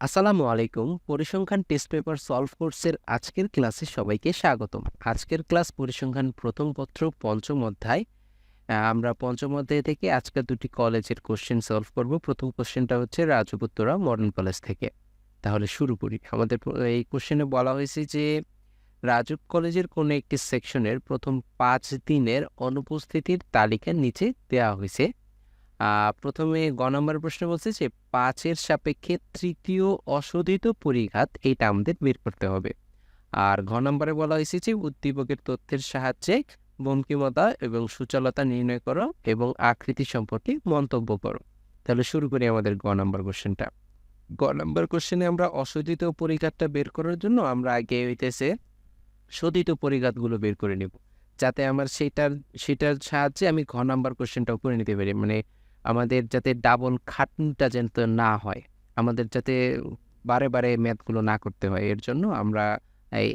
আসসালামু আলাইকুম। পরিসংখ্যান টেস্ট পেপার সলভ কোর্সের আজকের ক্লাসে সবাইকে স্বাগতম। আজকের ক্লাস পরিসংখ্যান প্রথম পত্র পঞ্চম অধ্যায়। আমরা পঞ্চম অধ্যায় থেকে আজকের দুটি কলেজের কোশ্চেন সলভ করব। প্রথম কোশ্চেনটা হচ্ছে রাজপুতরা মডার্ন কলেজ থেকে। তাহলে শুরু করি। আমাদের এই কোশ্চেনে বলা হয়েছে যে রাজুক কলেজের কোনো একটি সেকশনের প্রথম 5 দিনের অনুপস্থিতির তালিকা নিচে দেওয়া হয়েছে। প্রথমে গ নম্বর প্রশ্ন বলছে যে 5-এর সাপেক্ষে তৃতীয় অশোধিত পরিঘাত এইটা আমাদের বের করতে হবে। আর ঘ নম্বরে বলা হয়েছে যে উদ্দীপকের তথ্যের সাহায্যে বঙ্কিমতা এবং সূচলতা নির্ণয় করো এবং আকৃতি সম্পর্কে মন্তব্য করো। তাহলে শুরু করি আমাদের গ নম্বর কোশ্চেনটা। গ নম্বর কোশ্চেনে আমরা অশোধিত পরিঘাতটা বের করার জন্য আমরা আগে হইতেছে শোধিত পরিঘাতগুলো বের করে নেব, যাতে আমার সেটার সাহায্যে আমি ঘ নাম্বার কোশ্চেনটাও করে নিতে পারি। মানে আমাদের যাতে ডাবল খাটনিটা যেন না হয়, আমাদের যাতে বারে বারে ম্যাথগুলো না করতে হয়, এর জন্য আমরা এই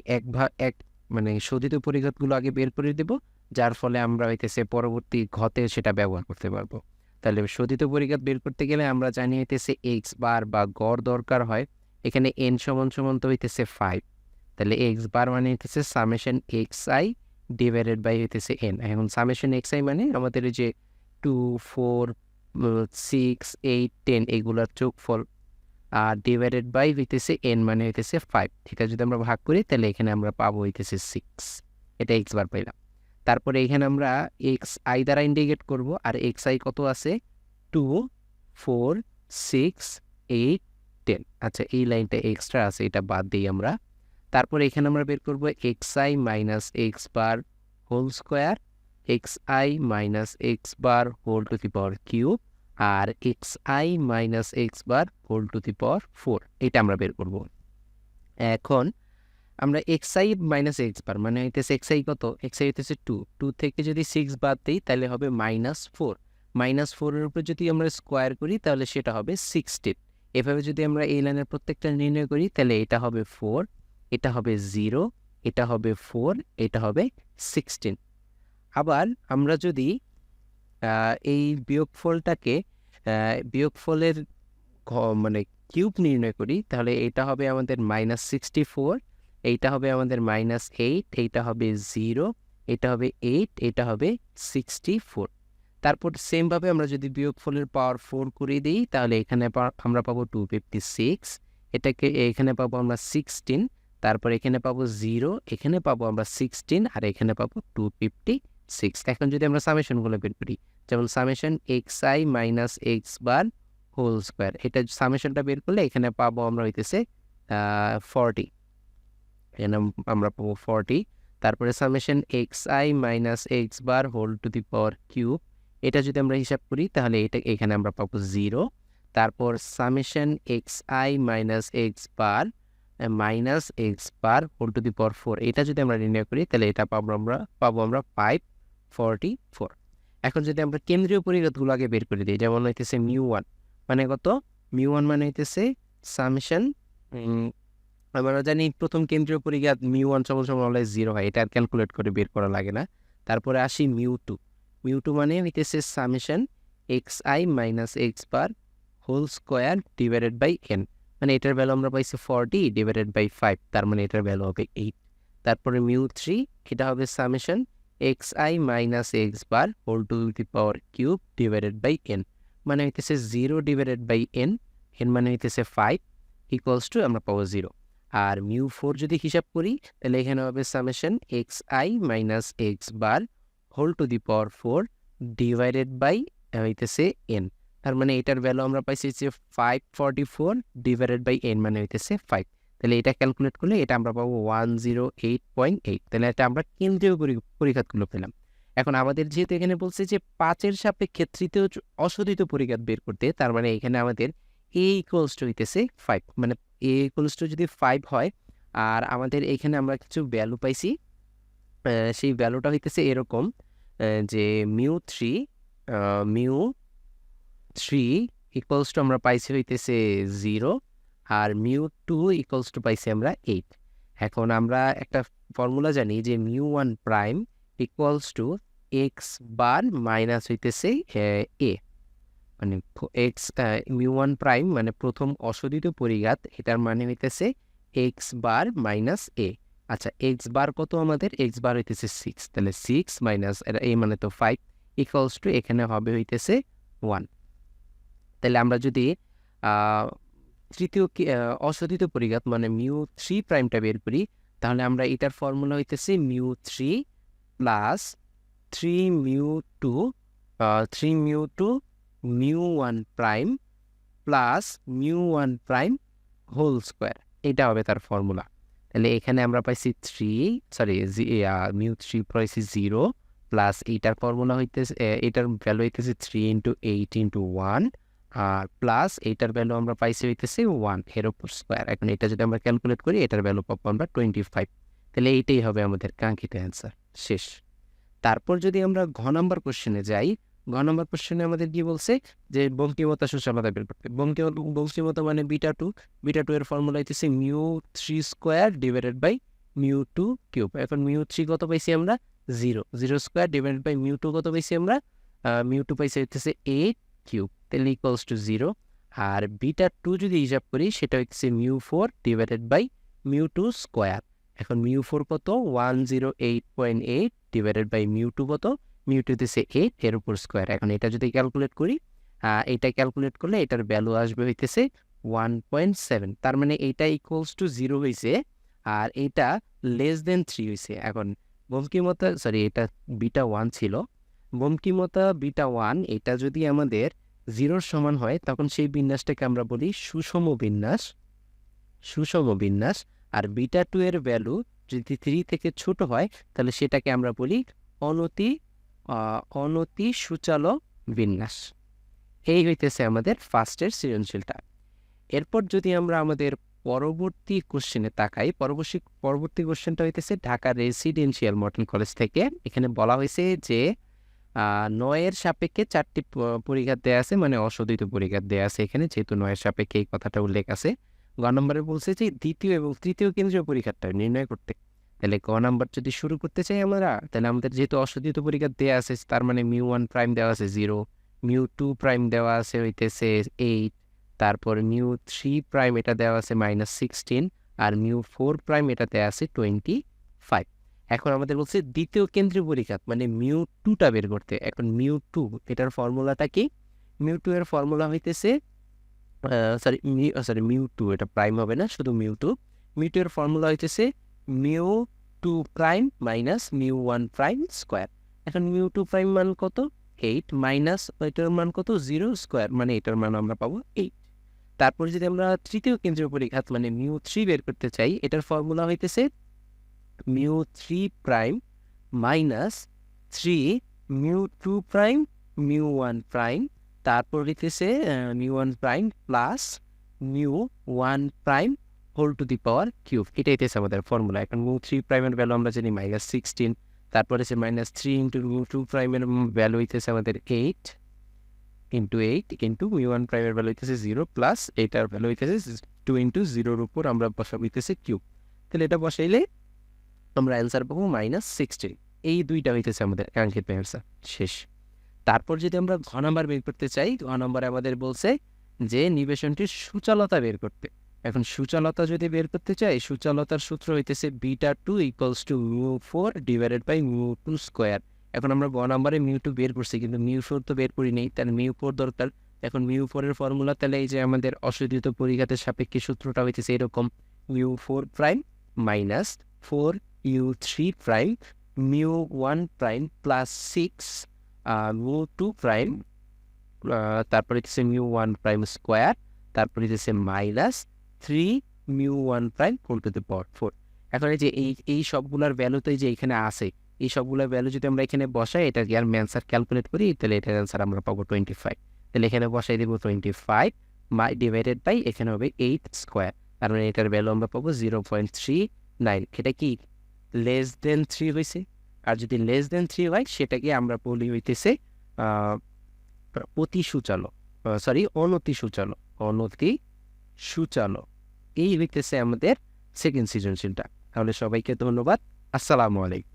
এক মানে শোধিত পরিঘাতগুলো আগে বের করে দেব, যার ফলে আমরা হইতেছে পরবর্তী ঘতে সেটা ব্যবহার করতে পারবো। তাহলে শোধিত পরিঘাত বের করতে গেলে আমরা জানি হইতেছে এক্স বার বা গড় দরকার হয়। এখানে এন সমান সমান তো হইতেছে 5। তাহলে এক্স বার মানে হইতেছে summation X I divided by হইতেছে এন। এখন সামেশন এক্স আই মানে আমাদের এই যে 2, 4, 6, 8, 10 এগুলার যোগফল, আর ডিভাইডেড বাই হইতেছে এন মানে হইতেছে 5। এটা যদি আমরা ভাগ করি তাহলে এখানে আমরা পাবো হইতেছে 6। এটা এক্স বার পাইলাম। তারপরে এখানে আমরা এক্স আই দ্বারা ইন্ডিকেট করব, আর এক্স আই কত আছে 2, 4, 6, 8, 10। আচ্ছা, এই লাইনটা এক্সট্রা আছে, এটা বাদ দিই আমরা। তারপরে এখানে আমরা বের করব X I minus X bar whole square, X I minus X bar whole to the power cube, আর X I minus X bar whole to the power 4। এটা আমরা বের করব। এখন আমরা X I minus X bar মানে হইতেছে X I কত, এক্স আই হইতেছে 2 থেকে যদি 6 বাদ দিই তাহলে হবে -4। -4-এর উপর যদি আমরা স্কোয়ার করি তাহলে সেটা হবে 16। এভাবে যদি আমরা এই লাইনের প্রত্যেকটা নির্ণয় করি তাহলে এটা হবে 4, এটা হবে 0, এটা হবে 4, এটা হবে 16। আবার আমরা যদি এই বিয়োগফলটাকে বিয়োগফলের মানে কিউব নির্ণয় করি তাহলে এটা হবে আমাদের -64, এইটা হবে আমাদের -8, এইটা হবে 0, এটা হবে 8, এটা হবে 64। তারপর সেমভাবে আমরা যদি বিয়োগফলের পাওয়ার 4 করে দিই তাহলে এখানে আমরা পাবো 256, এটাকে এখানে পাবো আমরা 16, তারপর এখানে পাবো 0, এখানে পাবো আমরা 16, আর এখানে পাবো 256। এখন যদি আমরা সামেশনগুলো বের করি, যেমন summation X I minus X bar whole square, এটা সামেশনটা বের করলে এখানে পাবো আমরা হইতেছে 40। এখানে আমরা পাবো 40। তারপরে summation X I minus X bar whole to the power cube, এটা যদি আমরা হিসাব করি তাহলে এটা এখানে আমরা পাবো 0। তারপর summation X I minus X bar minus X bar whole to the power 4, এটা যদি আমরা নির্ণয় করি তাহলে এটা পাবো আমরা 544। এখন যদি আমরা কেন্দ্রীয় পরিঘাতগুলো আগে বের করে দিই, যেমন হইতেছে μ1 মানে কত, μ1 মানে হইতেছে সামেশন, আমরা জানি প্রথম কেন্দ্রীয় পরিঘাত μ1 সমান সমান হলে 0 হয়, এটা আর ক্যালকুলেট করে বের করা লাগে না। তারপরে আসি μ2 মানে হইতেছে summation X I minus X bar whole square divided by N, মানে এটার ভ্যালু আমরা পাইছি 40 ডিভাইডেড বাই 5, তার মানে এটার ভ্যালু হবে 8। তারপরে μ3 এটা হবে summation X I minus X bar whole to the power cube divided by N, মানে হইতেছে 0 ডিভাইডেড বাই এন, এন মানে হইতেছে 5 ইকুয়ালস টু আমরা পাবো 0। আর μ4 যদি হিসাব করি তাহলে এখানে হবে summation X I minus X bar whole to the power 4 divided by হইতেছে এন, তার মানে এটার ভ্যালু আমরা পাইছি যে 544 ডিভাইডেড বাই এন মানে হইতেছে 5। তাহলে এটা ক্যালকুলেট করলে এটা আমরা পাবো 108.8। তাহলে এটা আমরা কেন্দ্রীয় পরিঘাতগুলো পেলাম। এখন আমাদের যেহেতু এখানে বলছে যে 5-এর সাপেক্ষে তৃতীয় অশোধিত পরিঘাত বের করতে, তার মানে এখানে আমাদের এ ইকুয়ালস টু হইতেছে 5, মানে এ ইকুয়ালস টু যদি 5 হয় আর আমাদের এখানে আমরা কিছু ভ্যালু পাইছি, সেই ভ্যালুটা হইতেছে এরকম যে মিউ থ্রি ইকুয়ালস টু আমরা পাইছি হইতেছে 0, আর μ2 ইকুয়ালস টু পাইছি আমরা 8। এখন আমরা একটা ফর্মুলা জানি যে μ1 prime equals to X bar minus হইতেছে এ, মানে এক্স মিউ ওয়ান প্রাইম মানে প্রথম অশোধিত পরিঘাত, এটার মানে হইতেছে এক্স বার মাইনাস এ। আচ্ছা, এক্স বার কত আমাদের? এক্স বার হইতেছে 6, তাহলে 6 মাইনাস এ মানে তো 5 ইকুয়ালস টু এখানে হবে হইতেছে 1। তাহলে আমরা যদি তৃতীয় অশোধিত পরিঘাত মানে মিউ থ্রি প্রাইমটা বের করি, তাহলে আমরা এটার ফর্মুলা হইতেছে mu three plus three mu two mu one prime plus mu one prime whole square, এটা হবে তার ফর্মুলা। তাহলে এখানে আমরা পাইছি মিউ থ্রি পাইছি 0 প্লাস এইটার ফর্মুলা হইতেছে এটার ভ্যালু হইতেছে 3 × 8 × 1 আর প্লাস এইটার ভ্যালু আমরা পাইছি হইতেছে 1 এর উপর স্কোয়ার। এখন এটা যদি আমরা ক্যালকুলেট করি, এটার ভ্যালু পাবো আমরা 25। তাহলে এইটাই হবে আমাদের কাঙ্ক্ষিত অ্যান্সার। শেষ। তারপর যদি আমরা ঘ নাম্বার কোশ্চেনে যাই, ঘ নাম্বার কোশ্চেনে আমাদের কি বলছে যে বঙ্কিমতা সুষমতা বের করতে। বঙ্কিমতা মানে বিটা টু এর ফর্মুলা হইতেছে mu three square divided by mu two cube. এখন মিউ থ্রি কত পাইছি আমরা? 0 square divided by mu two কত পাইছি আমরা? মিউ টু পাইছি হইতেছে 8 কিউব, তাহলে ইকুয়ালস টু 0। আর বিটা টু যদি হিসাব করি, সেটা হচ্ছে mu four divided by mu two square. এখন মিউ ফোর কত? 108.8 ডিভাইডেড বাই মিউ টু কত? মিউ টু দিচ্ছে 8 এর উপর স্কোয়ার। এখন এটা যদি ক্যালকুলেট করি, এটা ক্যালকুলেট করলে এটার ভ্যালু আসবে হইতেছে 1.7। তার মানে এইটা ইকুয়ালস টু 0 হয়েছে আর এইটা লেস দেন 3 হয়েছে। এখন বঙ্কিমতা এটা বিটা 1 ছিল, বঙ্কিমতা বিটা 1 এটা যদি আমাদের 0-র সমান হয়, তখন সেই বিন্যাসটাকে আমরা বলি সুষম বিন্যাস। আর বিটা 2 এর ভ্যালু যদি 3 থেকে ছোট হয়, তাহলে সেটাকে আমরা বলি অনতি সুচালো বিন্যাস। এই হইতেছে আমাদের ফার্স্টের সৃজনশীলটা। এরপর যদি আমরা আমাদের পরবর্তী কোশ্চেনে তাকাই, পরবর্তী কোশ্চেনটা হইতেছে ঢাকা রেসিডেন্সিয়াল মডেল কলেজ থেকে। এখানে বলা হয়েছে যে 9-এর সাপেক্ষে 4টি পরিঘাত দেয়া আছে, মানে অশোধিত পরিঘাত দেয়া আছে এখানে, যেহেতু 9-এর সাপেক্ষে এই কথাটা উল্লেখ আছে। গ নম্বরে বলছে যে দ্বিতীয় এবং তৃতীয় কেন্দ্রীয় পরিঘাতটা নির্ণয় করতে। তাহলে ক নাম্বার যদি শুরু করতে চাই আমরা, তাহলে আমাদের যেহেতু অশোধিত পরিঘাত দেওয়া আছে, তার মানে মিউ ওয়ান প্রাইম দেওয়া আছে 0, মিউ টু প্রাইম দেওয়া আছে হইতেছে 8, তারপর মিউ থ্রি প্রাইম এটা দেওয়া আছে -16, আর মিউ ফোর প্রাইম এটা দেওয়া আছে 25। এখন আমাদের বলছে দ্বিতীয় কেন্দ্রীয় পরিঘাত মানে মিউ টুটা বের করতে। এখন মিউ টু এটার ফর্মুলাটা কি? মিউ টু এর ফর্মুলা হইতেছে মিউ টু এটা প্রাইম হবে না, শুধু মিউ টু এর ফর্মুলা হইতেছে mu two prime minus mu one prime square. এখন মিউ টু প্রাইম মান কত? 8 মাইনাস এটার মান কত? 0 স্কোয়ার, মানে এটার মান আমরা পাবো 8। তারপর যদি আমরা তৃতীয় কেন্দ্রীয় পরিঘাত মানে মিউ থ্রি বের করতে চাই, এটার ফর্মুলা হইতেছে mu three prime minus 3 mu two prime mu one prime, তারপর হইতেছে mu one prime plus mu one prime whole to the power cube. এটা হইতেছে আমাদের ফর্মুলা। এখন মিউ থ্রি প্রাইমের ভ্যালু আমরা জানি -16, তারপরে হচ্ছে -3 ইন্টু মিউ টু প্রাইমের ভ্যালু হইতেছে আমাদের 8 ইন্টু মিউ ওয়ান প্রাইমের ভ্যালু হইতেছে 0 প্লাস এইটার ভ্যালু হইতেছে 2 ইন্টু 0-র উপর আমরা বসাবো হইতেছে কিউব। তাহলে এটা বসাইলে আমরা অ্যান্সার পাবো -16। এই দুইটা হইতেছে আমাদের কাঙ্ক্ষিত অ্যান্সার। শেষ। তারপর যদি আমরা ঘ নাম্বার বের করতে চাই, ঘ নাম্বারে আমাদের বলছে যে নিবেশনটির সূচালতা বের করতে। এখন সূচালতা যদি বের করতে চাই, সূচালতার সূত্র হইতেছে beta two equals to mu four divided by mu two square. এখন আমরা গ নাম্বারে মিউ টু বের করছি, কিন্তু মিউ ফোর তো বের করি নেই, তাহলে মিউ ফোর দরকার। এখন মিউ ফোরের ফর্মুলা তাহলে এই যে আমাদের অশোধিত পরিঘাতের সাপেক্ষে সূত্রটা হইতেছে এরকম, mu four prime minus 4 mu three prime mu one prime plus 6 mu two prime, তারপরে হচ্ছে মিউ ওয়ান প্রাইম স্কোয়ার, তারপরে হচ্ছে -3 mu one prime whole to the power 4। এখন এই যে এই সবগুলোর ভ্যালু তো এই যে এখানে আছে, এই সবগুলোর ভ্যালু যদি আমরা এখানে বসাই, এটা আর অ্যান্সার ক্যালকুলেট করি, তাহলে এটার অ্যান্সার আমরা পাবো 25। তাহলে এখানে বসাই দেবো 25 ডিভাইডেড বাই এখানে হবে 8 স্কোয়ার, তার মানে এটার ভ্যালু আমরা পাবো 0.39। এটা কি লেস দেন 3 হয়েছে? আর যদি লেস দেন 3 হয়, সেটাকে আমরা বলি হইতেছে অনতি সূচালো। এই হইতেছে আমাদের সেকেন্ড সৃজনশীলটা। তাহলে সবাইকে ধন্যবাদ। আসসালামু আলাইকুম।